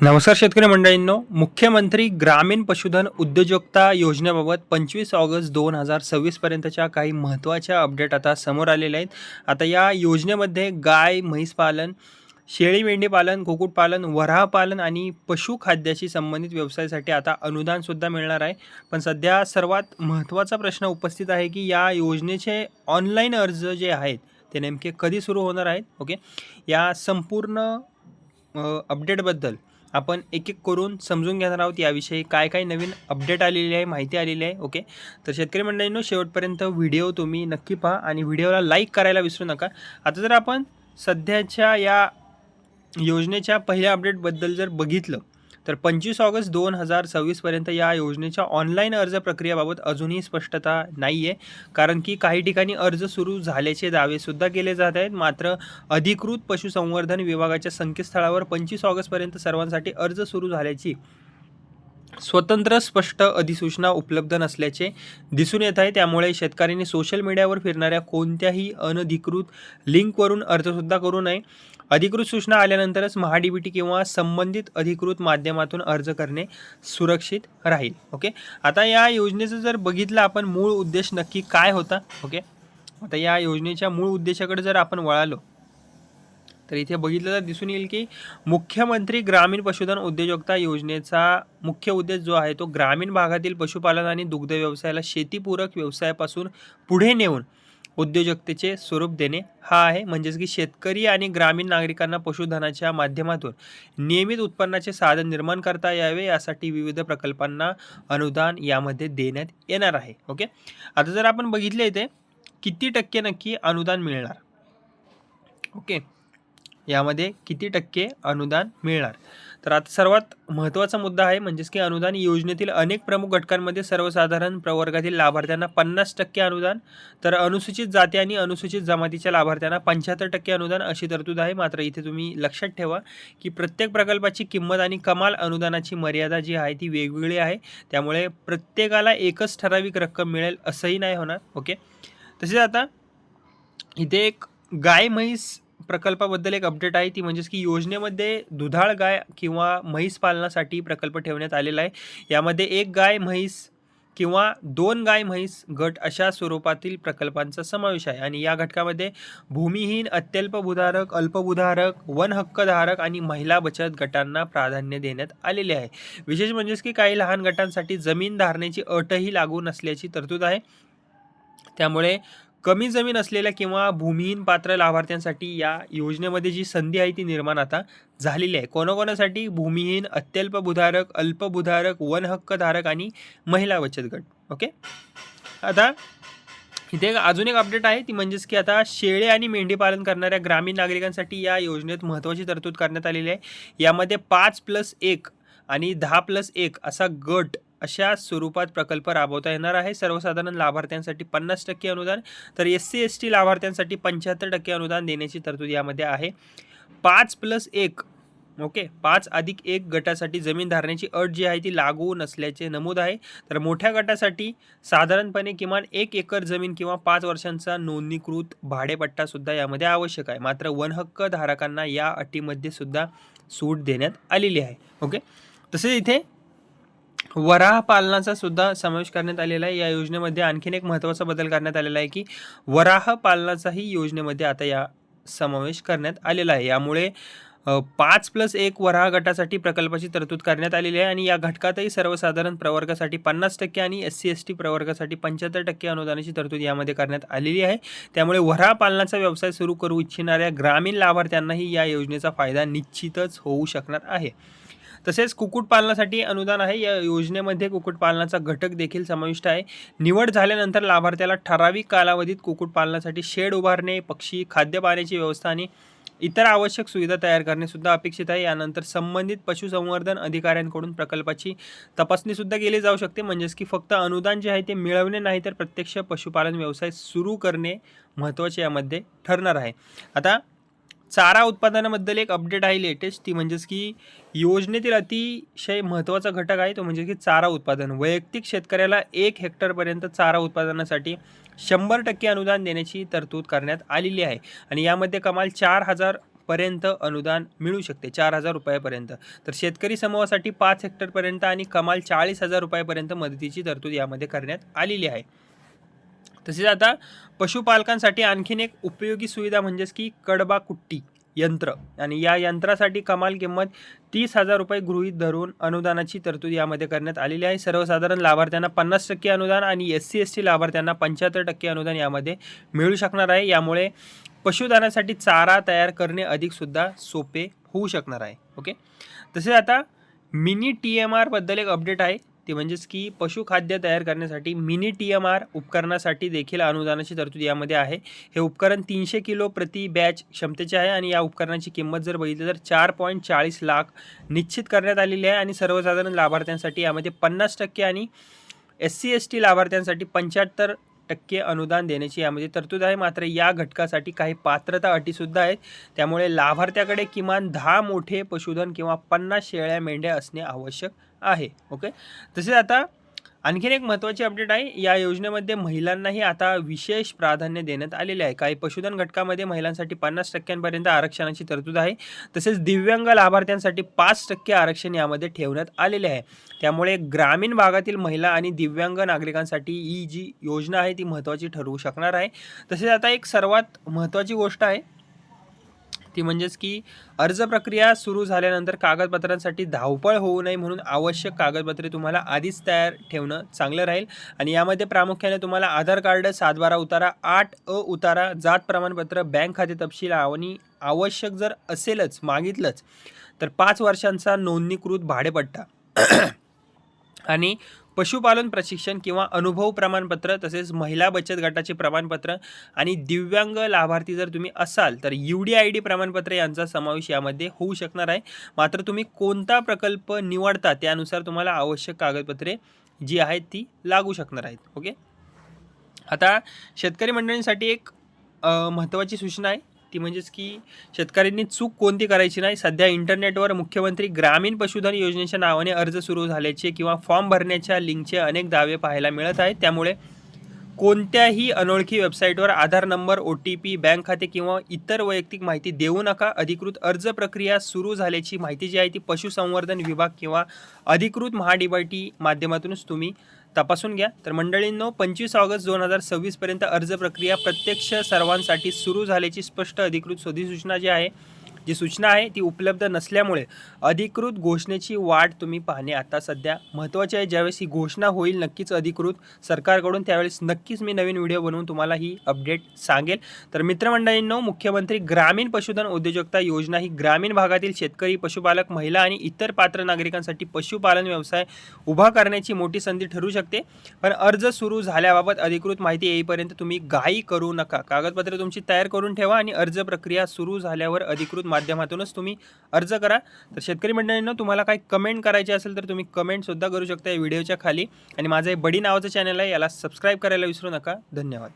नमस्कार शेतकरी मंडळींनो, मुख्यमंत्री ग्रामीण पशुधन उद्योजकता योजनेबाबत 25 ऑगस्ट 2026 पर्यंतच्या काही महत्त्वाच्या अपडेट आता समोर आलेल्या आहेत. आता या योजनेमध्ये गाय, म्हैस पालन, शेळी मेंढी पालन, कुक्कुटपालन, वराह पालन आणि पशुखाद्याशी संबंधित व्यवसायासाठी आता अनुदानसुद्धा मिळणार आहे. पण सध्या सर्वात महत्त्वाचा प्रश्न उपस्थित आहे की या योजनेचे ऑनलाईन अर्ज जे आहेत ते नेमके कधी सुरू होणार आहेत. ओके, या संपूर्ण अपडेटबद्दल आपण एक एक करून समजून घेणार आहोत. याविषयी काय काय नवीन अपडेट आलेली आहे, माहिती आलेली आहे. ओके, तर शेतकरी मंडळींनो, शेवटपर्यंत व्हिडिओ तुम्ही नक्की पहा आणि व्हिडिओला लाईक करायला विसरू नका. आता जर आपण सध्याच्या या योजनेच्या पहिल्या अपडेटबद्दल जर बघितलं तर 25 ऑगस्ट 2026 पर्यंत या योजनेच्या ऑनलाईन अर्ज प्रक्रियेबाबत अजूनही स्पष्टता नाही आहे. कारण की काही ठिकाणी अर्ज सुरू झाल्याचे दावेसुद्धा केले जात आहेत. मात्र अधिकृत पशुसंवर्धन विभागाच्या संकेतस्थळावर 25 ऑगस्टपर्यंत सर्वांसाठी अर्ज सुरू झाल्याची स्वतंत्र स्पष्ट अधिसूचना उपलब्ध नसल्याचे दिसून येत आहे. त्यामुळे शेतकऱ्यांनी सोशल मीडियावर फिरणाऱ्या कोणत्याही अनधिकृत लिंकवरून अर्जसुद्धा करू नये. अधिकृत सूचना आल्यानंतरच महाडीबीटी किंवा संबंधित अधिकृत माध्यमातून अर्ज करणे सुरक्षित राहील. ओके, आता या योजनेचं जर बघितलं आपण मूळ उद्देश नक्की काय होता. ओके, आता या योजनेच्या मूळ उद्देशाकडे जर आपण वळालो तर इथे बघितलं तर दिसून येईल की मुख्यमंत्री ग्रामीण पशुधन उद्योजकता योजनेचा मुख्य उद्देश जो आहे तो ग्रामीण भागातील पशुपालन आणि दुग्ध व्यवसायाला शेतीपूरक व्यवसायापासून पुढे नेऊन उद्योजकतेचे स्वरूप देणे हा आहे. म्हणजेच की शेतकरी आणि ग्रामीण नागरिकांना पशुधनाच्या माध्यमातून नियमित उत्पन्नाचे साधन निर्माण करता यावे यासाठी विविध प्रकल्पांना अनुदान यामध्ये देण्यात येणार आहे. ओके, आता जर आपण बघितले इथे किती टक्के नक्की अनुदान मिळणार. ओके, यामध्ये किती टक्के अनुदान मिळणार. तर आता सर्वात महत्त्वाचा मुद्दा आहे म्हणजेच की अनुदान योजनेतील अनेक प्रमुख घटकांमध्ये सर्वसाधारण प्रवर्गातील लाभार्थ्यांना 50% अनुदान, तर अनुसूचित जाती आणि अनुसूचित जमातीच्या लाभार्थ्यांना 75% अनुदान अशी तरतूद आहे. मात्र इथे तुम्ही लक्षात ठेवा की प्रत्येक प्रकल्पाची किंमत आणि कमाल अनुदानाची मर्यादा जी आहे ती वेगवेगळी आहे. त्यामुळे प्रत्येकाला एकच ठराविक रक्कम मिळेल असंही नाही होणार. ओके, तसेच आता इथे एक गाय म्हैस प्रकल्पाबद्दल एक अपडेट आहे. ती म्हणजेच की योजनेमध्ये दुधाळ गाय किंवा म्हैस पालनासाठी प्रकल्प ठेवण्यात आलेला आहे. यामध्ये एक गाय म्हैस किंवा 2 गाय म्हैस गट अशा स्वरूपातील प्रकल्पांचा समावेश आहे. आणि या घटकामध्ये भूमिहीन, अत्यल्पभूधारक, अल्पभूधारक, वन हक्कधारक आणि महिला बचत गटांना प्राधान्य देण्यात आलेले आहे. विशेष म्हणजेच की काही लहान गटांसाठी जमीन धारण्याची अटही लागू नसल्याची तरतूद आहे. त्यामुळे कमी जमीन असलेल्या किंवा भूमिहीन पात्र लाभार्थ्यांसाठी या योजनेमध्ये जी संधी आहे ती निर्माण आता झालेली आहे. कोणाकोणासाठी? भूमिहीन, अत्यल्पभूधारक, अल्पभूधारक, वन हक्कधारक आणि महिला बचत गट. ओके, आता इथे अजून एक अपडेट आहे ती म्हणजेच की आता शेळी आणि मेंढी पालन करणाऱ्या ग्रामीण नागरिकांसाठी या योजनेत महत्त्वाची तरतूद करण्यात आलेली आहे. यामध्ये 5+1 आणि 10+1 असा गट अशा स्वरूपात प्रकल्प राबवता येणार आहे. सर्वसाधारण लाभार्थ्यांसाठी 50% अनुदान, तर SC/ST लाभार्थ्यांसाठी 75% अनुदान देण्याची तरतूद यामध्ये आहे. 5+1 ओके, 5+1 गटासाठी जमीन धारण्याची अट जी आहे ती लागू नसल्याचे नमूद आहे. तर मोठ्या गटासाठी साधारणपणे किमान 1 एकर जमीन किंवा 5 वर्षांचा नोंदणीकृत भाडेपट्टा सुद्धा यामध्ये आवश्यक आहे. मात्र वन हक्क धारकांना या अटीमध्ये सुद्धा सूट देण्यात आलेली आहे. ओके, तसेच इथे वराह पालनाचा सुद्धा समावेश करण्यात आलेला आहे. या योजनेमध्ये आणखीन एक महत्त्वाचा बदल करण्यात आलेला आहे की वराह पालनाचाही योजनेमध्ये आता या समावेश करण्यात आलेला आहे. यामुळे 5+1 वराह गटासाठी प्रकल्पाची तरतूद करण्यात आलेली आहे. आणि या घटकातही सर्वसाधारण प्रवर्गासाठी 50% आणि SC/ST प्रवर्गासाठी 75% अनुदानाची तरतूद यामध्ये करण्यात आलेली आहे. त्यामुळे वराह पालनाचा व्यवसाय सुरू करू इच्छिणाऱ्या ग्रामीण लाभार्थ्यांनाही या योजनेचा फायदा निश्चितच होऊ शकणार आहे. तसेच कुक्कुटपालनासाठी अनुदान आहे. या योजनेमध्ये कुक्कुटपालनाचा घटक देखील समाविष्ट आहे. निवड झाल्यानंतर लाभार्थ्याला ठराविक कालावधीत कुक्कुटपालनासाठी शेड उभारणे, पक्षी, खाद्य पाण्याची व्यवस्था आणि इतर आवश्यक सुविधा तयार करणे सुद्धा अपेक्षित आहे. यानंतर संबंधित पशुसंवर्धन अधिकाऱ्यांकडून प्रकल्पाची तपासणी सुद्धा केली जाऊ शकते. म्हणजेच की फक्त अनुदान जे आहे ते मिळवणे नाही तर प्रत्यक्ष पशुपालन व्यवसाय सुरू करणे महत्त्वाचे यामध्ये ठरणार आहे. आता चारा उत्पादनाबद्दल एक अपडेट आहे लेटेस्ट, ती म्हणजेच की योजनेतील अतिशय महत्त्वाचा घटक आहे तो म्हणजे की चारा उत्पादन. वैयक्तिक शेतकऱ्याला 1 हेक्टरपर्यंत चारा उत्पादनासाठी 100% अनुदान देण्याची तरतूद करण्यात आलेली आहे. आणि यामध्ये कमाल 4,000 पर्यंत अनुदान मिळू शकते, 4,000 रुपयापर्यंत. तर शेतकरी समूहासाठी 5 हेक्टरपर्यंत आणि कमाल 40,000 रुपयापर्यंत मदतीची तरतूद यामध्ये करण्यात आलेली आहे. तसेच आता पशुपालकांसाठी आणखीन एक उपयोगी सुविधा म्हणजेच की कडबा कुट्टी यंत्र, आणि या यंत्रासाठी कमाल किंमत 30,000 रुपये गृहीत धरून अनुदानाची तरतूद यामध्ये करण्यात आलेली आहे. सर्वसाधारण लाभार्थ्यांना 50% अनुदान आणि SC/ST लाभार्थ्यांना 75% अनुदान यामध्ये मिळू शकणार आहे. यामुळे पशुधनासाठी चारा तयार करणे अधिकसुद्धा सोपे होऊ शकणार आहे. ओके. तसेच आता मिनी TMR बद्दल एक अपडेट आहे, ते म्हणजेच की पशुखाद्य तयार करण्यासाठी मिनी TMR उपकरणासाठी देखील अनुदानाची तरतूद यामध्ये आहे. हे उपकरण 300 किलो प्रति बॅच क्षमतेचे आहे आणि या उपकरणाची किंमत जर बघितली तर 4.40 लाख निश्चित करण्यात आलेली आहे. आणि सर्वसाधारण लाभार्थ्यांसाठी यामध्ये 50% आणि SC/ST लाभार्थ्यांसाठी 75% अनुदान देण्याची यामध्ये तरतूद आहे. मात्र या घटकासाठी काही पात्रता अटीसुद्धा आहेत. त्यामुळे लाभार्थ्याकडे किमान 10 मोठे पशुधन किंवा 50 शेळ्या मेंढ्या असणे आवश्यक आहे. ओके. तसेच आता आणखीन एक महत्त्वाची अपडेट आहे, या योजनेमध्ये महिलांनाही आता विशेष प्राधान्य देण्यात आलेले आहे. काही पशुधन घटकामध्ये महिलांसाठी 50% आरक्षणाची तरतूद आहे. तसेच दिव्यांग लाभार्थ्यांसाठी 5% आरक्षण यामध्ये ठेवण्यात आलेले आहे. त्यामुळे ग्रामीण भागातील महिला आणि दिव्यांग नागरिकांसाठी ही जी योजना आहे ती महत्त्वाची ठरवू शकणार आहे. तसेच आता एक सर्वात महत्त्वाची गोष्ट आहे, ती म्हणजेच की अर्ज प्रक्रिया सुरू झाल्यानंतर कागदपत्रांसाठी धावपळ होऊ नये म्हणून आवश्यक कागदपत्रे तुम्हाला आधीच तयार ठेवणं चांगलं राहील. आणि यामध्ये प्रामुख्याने तुम्हाला आधार कार्ड, 7/12 उतारा, 8A उतारा, जात प्रमाणपत्र, बँक खाते तपशील आणि आवश्यक जर असेलच मागितलंच तर 5 वर्षांचा नोंदणीकृत भाडेपट्टा आणि पशुपालन प्रशिक्षण किंवा अनुभव प्रमाणपत्र, तसेच महिला बचत गटाचे प्रमाणपत्र आणि दिव्यांग लाभार्थी जर तुम्ही असाल तर UDID प्रमाणपत्र यांचा समावेश यामध्ये होऊ शकणार आहे. मात्र तुम्ही कोणता प्रकल्प निवडता त्यानुसार तुम्हाला आवश्यक कागदपत्रे जी आहेत ती लागू शकणार आहेत. ओके. आता शेतकरी मंडळींसाठी एक महत्त्वाची सूचना आहे, ती म्हणजेच की शेतकऱ्यांनी चूक कोणती करायची नाही. सध्या इंटरनेटवर मुख्यमंत्री ग्रामीण पशुधन योजनेच्या नावाने अर्ज सुरू झाल्याचे किंवा फॉर्म भरण्याच्या लिंकचे अनेक दावे पाहायला मिळत आहेत. त्यामुळे कोणत्याही अनोळखी वेबसाईटवर आधार नंबर, OTP, बँक खाते किंवा इतर वैयक्तिक माहिती देऊ नका. अधिकृत अर्ज प्रक्रिया सुरू झाल्याची माहिती जी आहे ती पशुसंवर्धन विभाग किंवा अधिकृत महाDBT माध्यमातूनच तुम्ही तपासून घ्या. तर मंडळींनो, 25 ऑगस्ट 2026 पर्यंत अर्ज प्रक्रिया प्रत्यक्ष सर्वांसाठी सुरू झाल्याची स्पष्ट अधिकृत अधिसूचना जी सूचना आहे ती उपलब्ध नसल्यामुळे अधिकृत घोषणेची वाट तुम्ही पाहणे आता सध्या महत्त्वाचे आहे. ज्यावेळेस ही घोषणा होईल नक्कीच अधिकृत सरकारकडून, त्यावेळेस नक्कीच मी नवीन व्हिडिओ बनवून तुम्हाला ही अपडेट सांगेल. तर मित्रमंडळींनो, मुख्यमंत्री ग्रामीण पशुधन उद्योजकता योजना ही ग्रामीण भागातील शेतकरी, पशुपालक, महिला आणि इतर पात्र नागरिकांसाठी पशुपालन व्यवसाय उभा करण्याची मोठी संधी ठरू शकते. पण अर्ज सुरू झाल्याबाबत अधिकृत माहिती येईपर्यंत तुम्ही घाई करू नका. कागदपत्रे तुमची तयार करून ठेवा आणि अर्ज प्रक्रिया सुरू झाल्यावर अधिकृत माध्यमातूनच तुम्ही अर्ज करा. तर शेतकरी मंडळींनो, तुम्हाला काही कमेंट करायचे असेल तर तुम्ही कमेंटसुद्धा करू शकता या व्हिडिओच्या खाली. आणि माझं हे बडी नावाचं चॅनल आहे, याला सबस्क्राईब करायला विसरू नका. धन्यवाद.